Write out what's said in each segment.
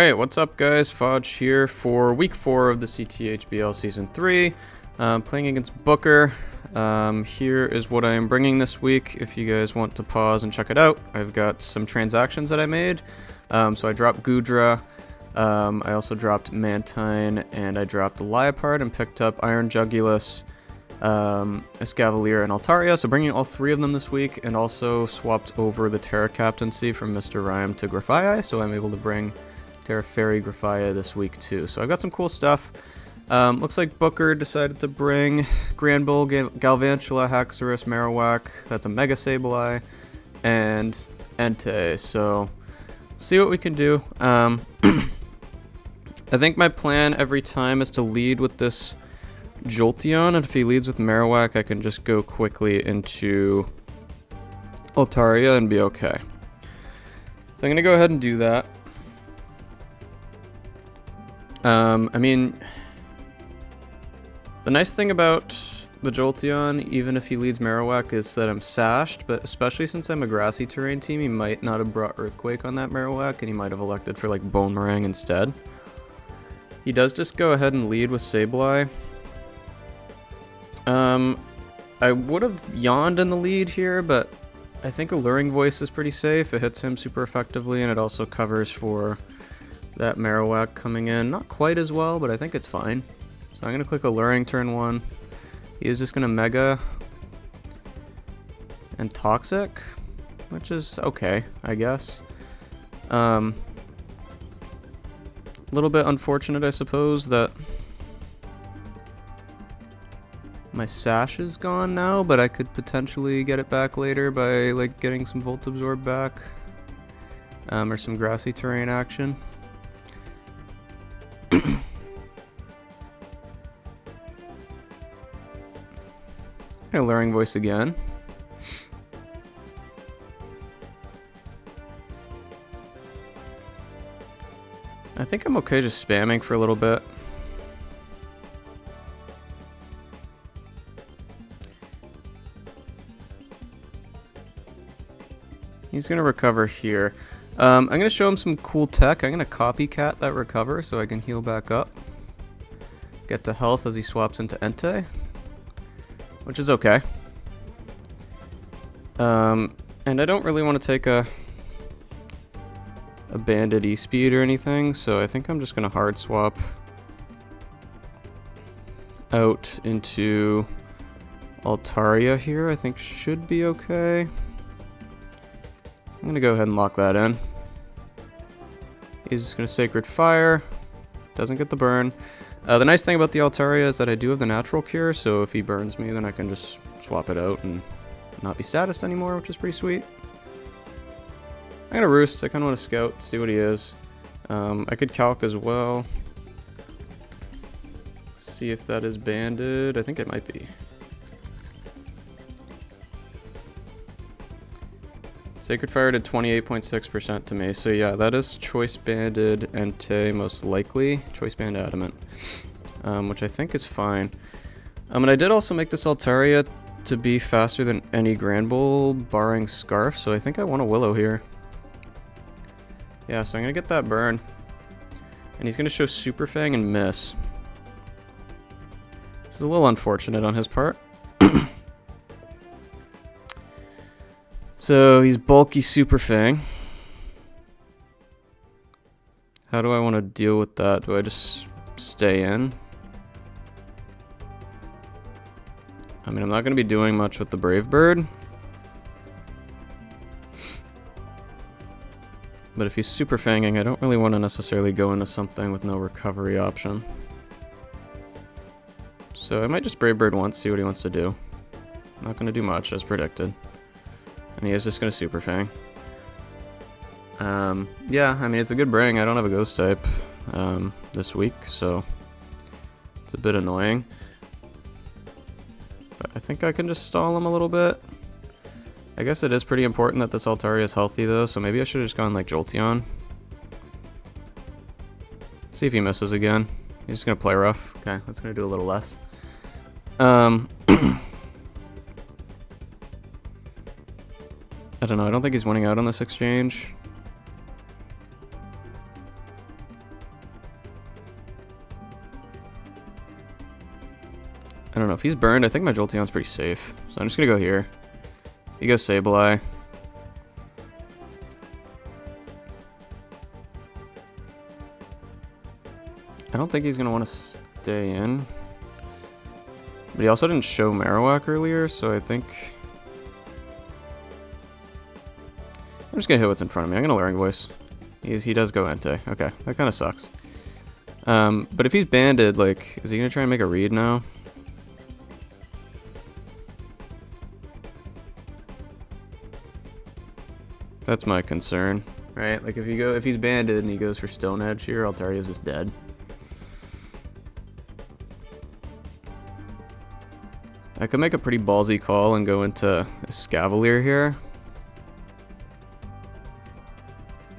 Alright, what's up guys? Fodge here for week 4 of the CTHBL Season 3. Playing against Booker. Here is what I am bringing this week if you guys want to pause and check it out. I've got some transactions that I made. So I dropped Gudra, I also dropped Mantine, and I dropped Liepard and picked up Iron Jugulus, Escavalier, and Altaria. So bringing all 3 of them this week, and also swapped over the Terra Captaincy from Mr. Rhyme to Grassy, so I'm able to bring Terra Fairy Grassy this week too. So I've got some cool stuff. Looks like Booker decided to bring Granbull, Galvantula, Haxorus, Marowak, that's a Mega Sableye, and Entei. So see what we can do. I think my plan every time is to lead with this Jolteon, and if he leads with Marowak, I can just go quickly into Altaria and be okay. So I'm going to go ahead and do that. I mean, the nice thing about the Jolteon, even if he leads Marowak, is that I'm sashed, but especially since I'm a grassy terrain team, he might not have brought Earthquake on that Marowak, and he might have elected for like Boomerang instead. He does just go ahead and lead with Sableye. I would have yawned in the lead here, but I think Alluring Voice is pretty safe. It hits him super effectively, and it also covers for that Marowak coming in. Not quite as well, but I think it's fine. So I'm going to click Alluring turn 1. He is just going to Mega and Toxic, which is okay, I guess. A little bit unfortunate, I suppose, that my Sash is gone now, but I could potentially get it back later by like getting some Volt Absorb back, or some grassy terrain action. Alluring Voice again. I think I'm okay just spamming for a little bit. He's going to recover here. I'm going to show him some cool tech. I'm going to copycat that recover so I can heal back up. Get to health as he swaps into Entei, which is okay. And I don't really want to take a banded E-Speed or anything, so I think I'm just going to hard swap out into Altaria here. I think should be okay. I'm going to go ahead and lock that in. He's just going to Sacred Fire. Doesn't get the burn. The nice thing about the Altaria is that I do have the natural cure, so if he burns me, then I can just swap it out and not be statused anymore, which is pretty sweet. I'm going to Roost. I kind of want to scout, see what he is. I could Calc as well. See if that is banded. I think it might be. Sacred Fire did 28.6% to me, so yeah, that is Choice Banded Entei most likely. Choice Band Adamant, which I think is fine. And I did also make this Altaria to be faster than any Granbull, barring Scarf, so I think I want a Willow here. Yeah, so I'm going to get that burn. And he's going to show Super Fang and miss. Which is a little unfortunate on his part. So he's bulky Super Fang. How do I want to deal with that? Do I just stay in? I mean, I'm not going to be doing much with the Brave Bird. But if he's Super Fanging, I don't really want to necessarily go into something with no recovery option. So I might just Brave Bird once, see what he wants to do. Not going to do much, as predicted. And he is just going to Super Fang. Yeah, I mean, it's a good bring. I don't have a Ghost type this week, so it's a bit annoying. But I think I can just stall him a little bit. I guess it is pretty important that this Altaria is healthy, though, so maybe I should have just gone like Jolteon. See if he misses again. He's just going to play rough. Okay, that's going to do a little less. I don't know, I don't think he's winning out on this exchange. don't know if he's burned. I think my Jolteon's pretty safe, so I'm just gonna go here. He goes Sableye. I don't think he's gonna want to stay in, but he also didn't show Marowak earlier, so I think I'm just gonna hit what's in front of me. I'm gonna Luring Voice. He does go Entei. Okay, that kind of sucks. But if he's banded, like, is he gonna try and make a read now? That's my concern, right? Like, if he's banded and he goes for Stone Edge here, Altaria's just dead. I could make a pretty ballsy call and go into Escavalier here.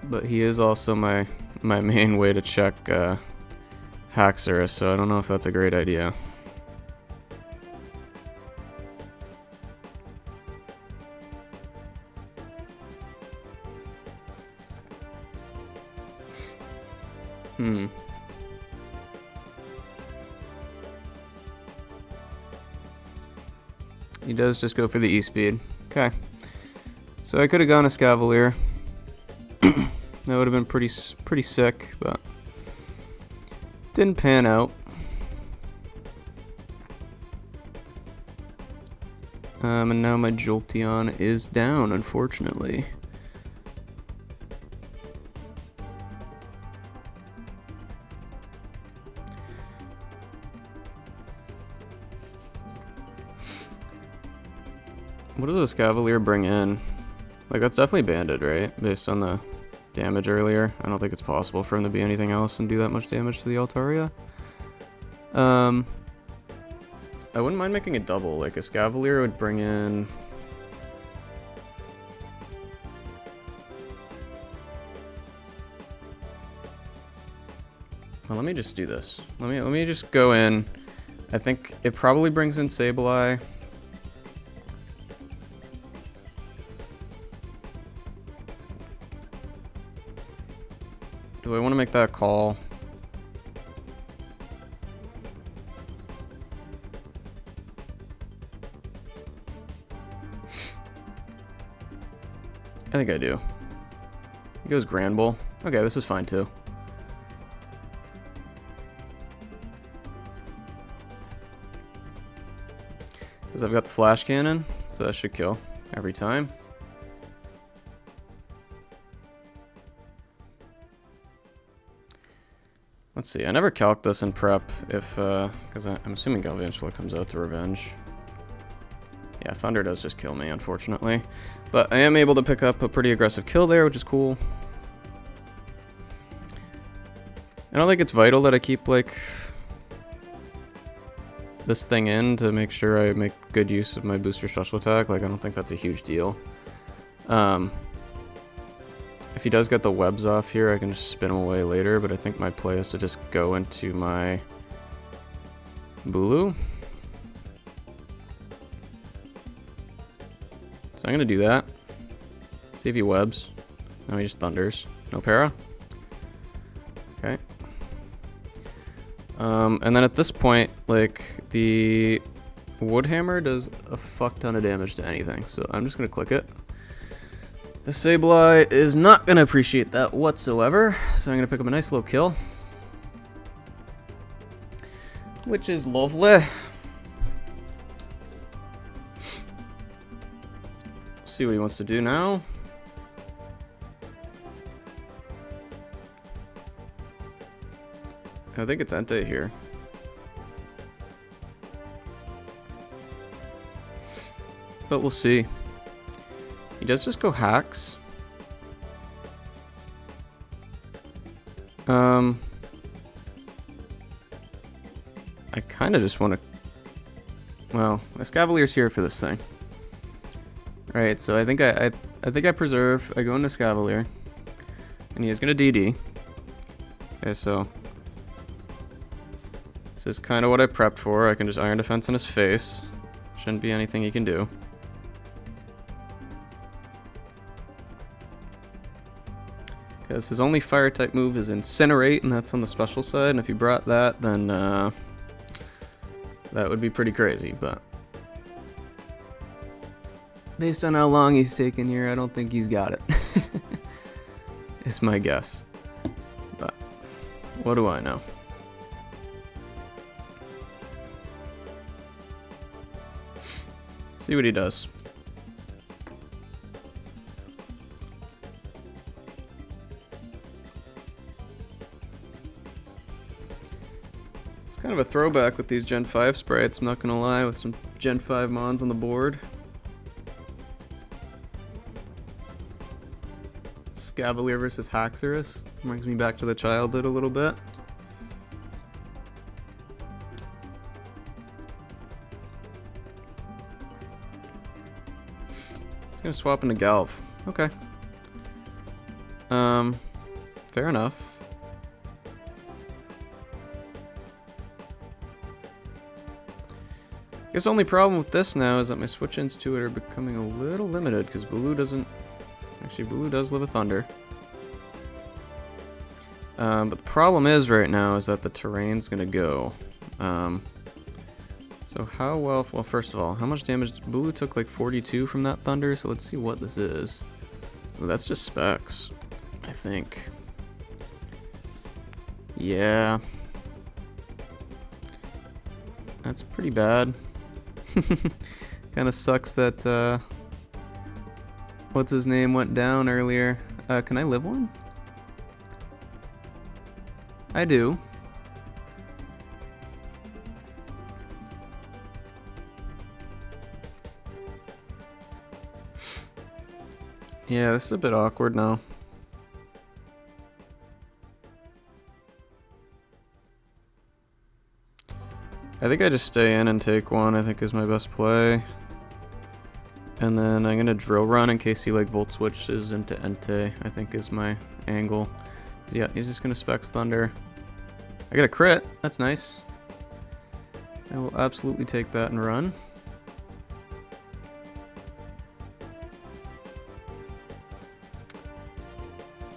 But he is also my main way to check Haxorus, so I don't know if that's a great idea. He does just go for the E-Speed. Okay. So I could have gone Escavalier. That would have been pretty sick, but didn't pan out. And now my Jolteon is down, unfortunately. What does this Escavalier bring in? Like, that's definitely banded, right? Based on the damage earlier. I don't think it's possible for him to be anything else and do that much damage to the Altaria. I wouldn't mind making a double. Like, Escavalier would bring in... Well, let me just do this. Let me just go in. I think it probably brings in Sableye. Do I want to make that call? I think I do. He goes Granbull. Okay, this is fine too. Because I've got the Flash Cannon, so that should kill every time. Let's see, I never calc this in prep if, because I'm assuming Galvantula comes out to Revenge. Yeah, Thunder does just kill me, unfortunately. But I am able to pick up a pretty aggressive kill there, which is cool. I don't think it's vital that I keep, like, this thing in to make sure I make good use of my booster special attack. Like, I don't think that's a huge deal. If he does get the webs off here, I can just spin him away later, but I think my play is to just go into my Bulu. So I'm going to do that. See if he webs. No, he just thunders. No para? Okay. And then at this point, like, the Woodhammer does a fuck ton of damage to anything, so I'm just going to click it. The Sableye is not going to appreciate that whatsoever, so I'm going to pick up a nice little kill. Which is lovely. See what he wants to do now. I think it's Entei here. But we'll see. He does just go Hacks. I kind of just want to... Well, Escavalier's here for this thing. Alright, so I think I think I preserve. I go into Escavalier. And he is going to DD. Okay, so... This is kind of what I prepped for. I can just Iron Defense in his face. Shouldn't be anything he can do. Because his only fire type move is Incinerate, and that's on the special side. And if he brought that, then That would be pretty crazy, but based on how long he's taken here, I don't think he's got it. It's my guess. But what do I know? See what he does. It's kind of a throwback with these Gen 5 sprites, I'm not gonna lie, with some Gen 5 mons on the board. Scavalier versus Haxorus brings me back to the childhood a little bit. Gonna swap into Galv. Okay. Fair enough. I guess the only problem with this now is that my switch-ins to it are becoming a little limited because Bulu doesn't... Actually, Bulu does live a Thunder. But the problem is right now is that the terrain's gonna go. So how well first of all, how much damage? Bulu took like 42 from that Thunder, so let's see what this is. Ooh, that's just specs, I think. Yeah. That's pretty bad. Kinda sucks that, what's his name went down earlier. Can I live one? I do. Yeah, this is a bit awkward now. I think I just stay in and take one, I think is my best play. And then I'm gonna drill run in case he like volt switches into Entei, I think is my angle. Yeah, he's just gonna Specs Thunder. I got a crit, that's nice. I will absolutely take that and run.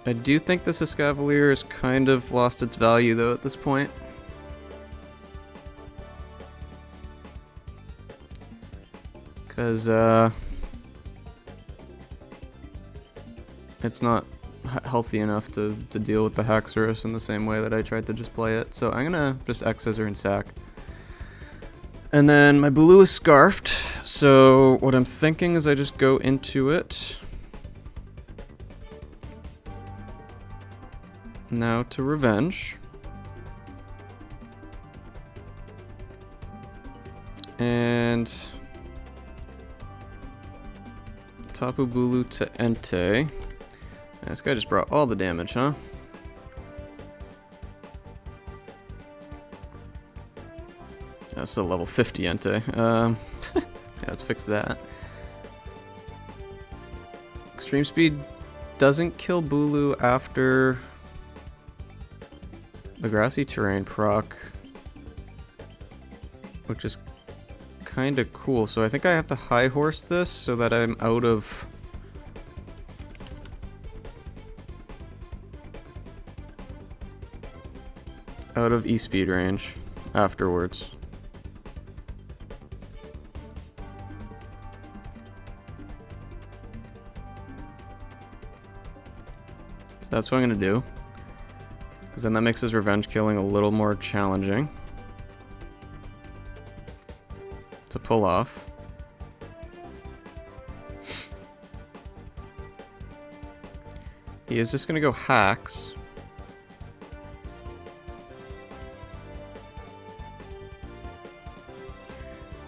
I do think this Escavalier has kind of lost its value though at this point. Because it's not healthy enough to deal with the Haxorus in the same way that I tried to just play it. So I'm gonna just X Scissor and sack. And then my Bulu is Scarfed, so what I'm thinking is I just go into it. Now to Revenge. And Tapu Bulu to Entei. This guy just brought all the damage, huh? That's a level 50 Entei. Yeah, let's fix that. Extreme Speed doesn't kill Bulu after the Grassy Terrain proc, which is kind of cool. So I think I have to High Horse this so that I'm out of E-Speed range afterwards. So that's what I'm gonna do, because then that makes his revenge killing a little more challenging to pull off. He is just gonna go Hacks.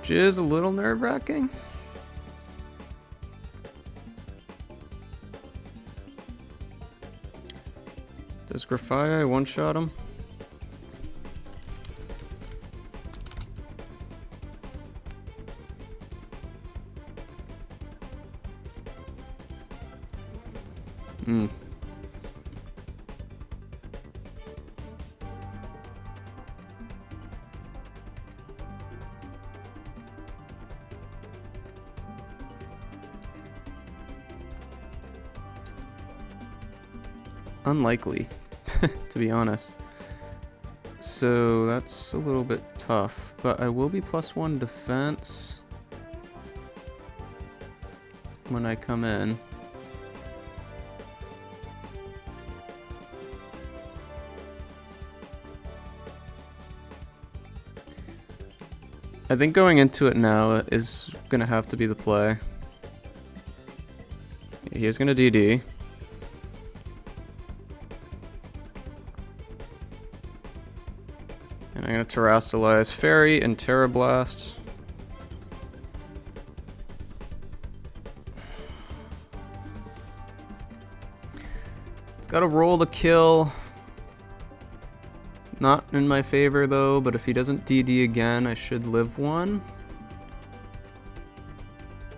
Which is a little nerve-wracking. Does Grassy one-shot him? Hmm. Unlikely, to be honest. So that's a little bit tough, but I will be +1 defense when I come in. I think going into it now is going to have to be the play. He is going to DD. And I'm going to Terrastalize Fairy and Terra Blast. It's got to roll the kill. Not in my favor though, but if he doesn't DD again, I should live one.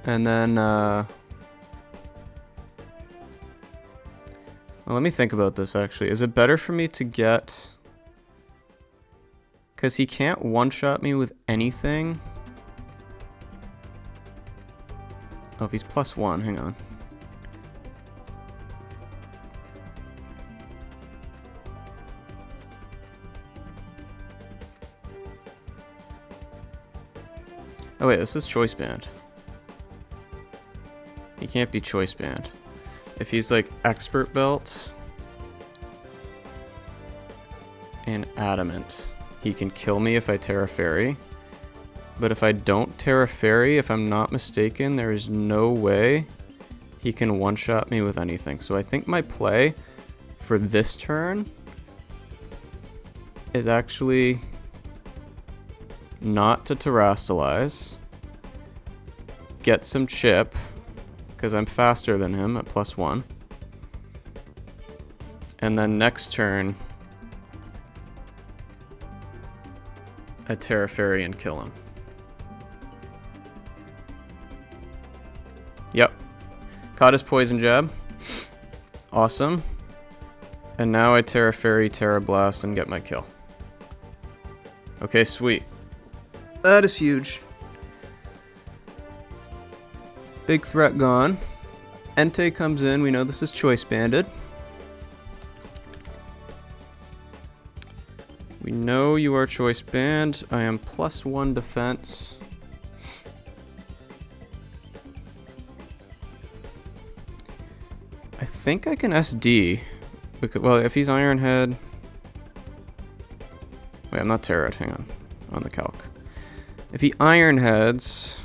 And then, well, let me think about this actually. Is it better for me to get... Because he can't one-shot me with anything. Oh, if he's +1, hang on. Oh wait, this is choice band. He can't be choice band. If he's like expert belt and adamant, he can kill me if I Terra Fairy. But if I don't Terra Fairy, if I'm not mistaken, there is no way he can one-shot me with anything. So I think my play for this turn is actually not to Terrastalize, get some chip, because I'm faster than him at +1, and then next turn, I Terra Fairy and kill him. Yep. Caught his poison jab. Awesome. And now I Terra Fairy, Terra Blast, and get my kill. Okay, sweet. That is huge. Big threat gone. Entei comes in. We know this is choice banded. We know you are choice banned. I am +1 defense. I think I can SD. Well, if he's Ironhead... Wait, I'm not Terra'd. Hang on the calc. If he Ironheads...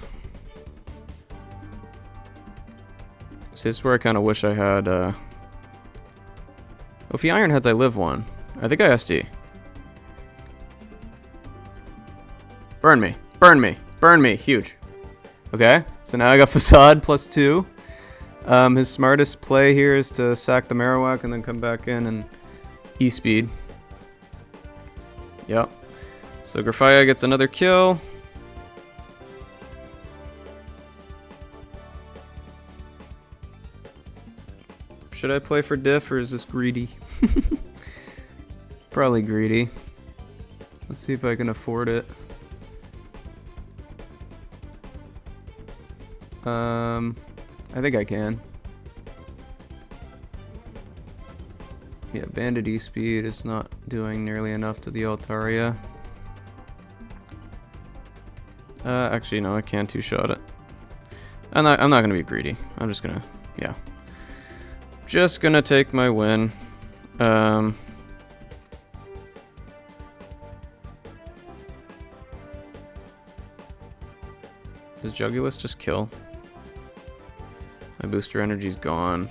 See, this is where I kind of wish I had... Well, if he Ironheads, I live one. I think I SD. Burn me. Burn me. Burn me. Huge. Okay, so now I got Facade +2. His smartest play here is to sack the Marowak and then come back in and E-speed. Yep. So Graffia gets another kill. Should I play for diff or is this greedy? Probably greedy. Let's see if I can afford it. I think I can. Yeah, Bandit E-speed is not doing nearly enough to the Altaria. Actually, no, I can two-shot it. I'm not gonna be greedy. I'm just gonna, yeah. Just gonna take my win. Does Jugulis just kill? My booster energy's gone.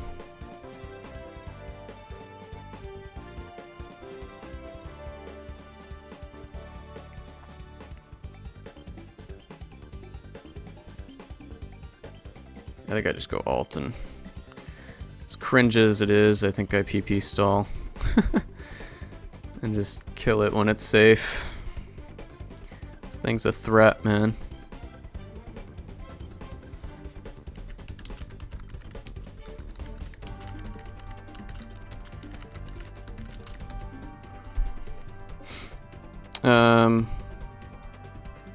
I think I just go alt, and as cringe as it is, I think I PP stall. And just kill it when it's safe. This thing's a threat, man.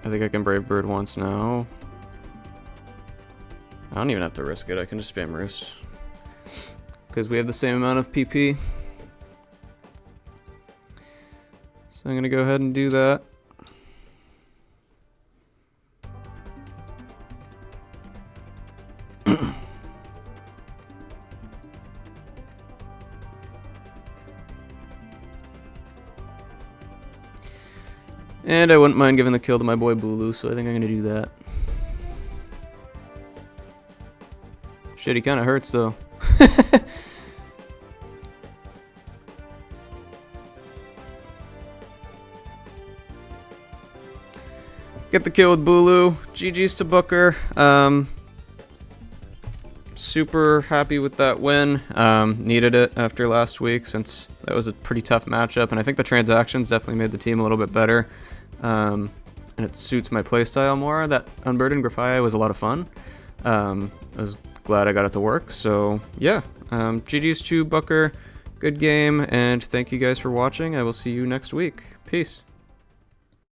I think I can Brave Bird once now. I don't even have to risk it, I can just spam Roost. Because we have the same amount of PP. So I'm going to go ahead and do that. And I wouldn't mind giving the kill to my boy Bulu, so I think I'm going to do that. Shit, he kind of hurts though. Get the kill with Bulu. GG's to Booker. Super happy with that win. Needed it after last week since that was a pretty tough matchup, and I think the transactions definitely made the team a little bit better. And it suits my playstyle more. That Unburdened Graffiti was a lot of fun. I was glad I got it to work. So yeah, GG's to Booker. Good game, and thank you guys for watching. I will see you next week. Peace.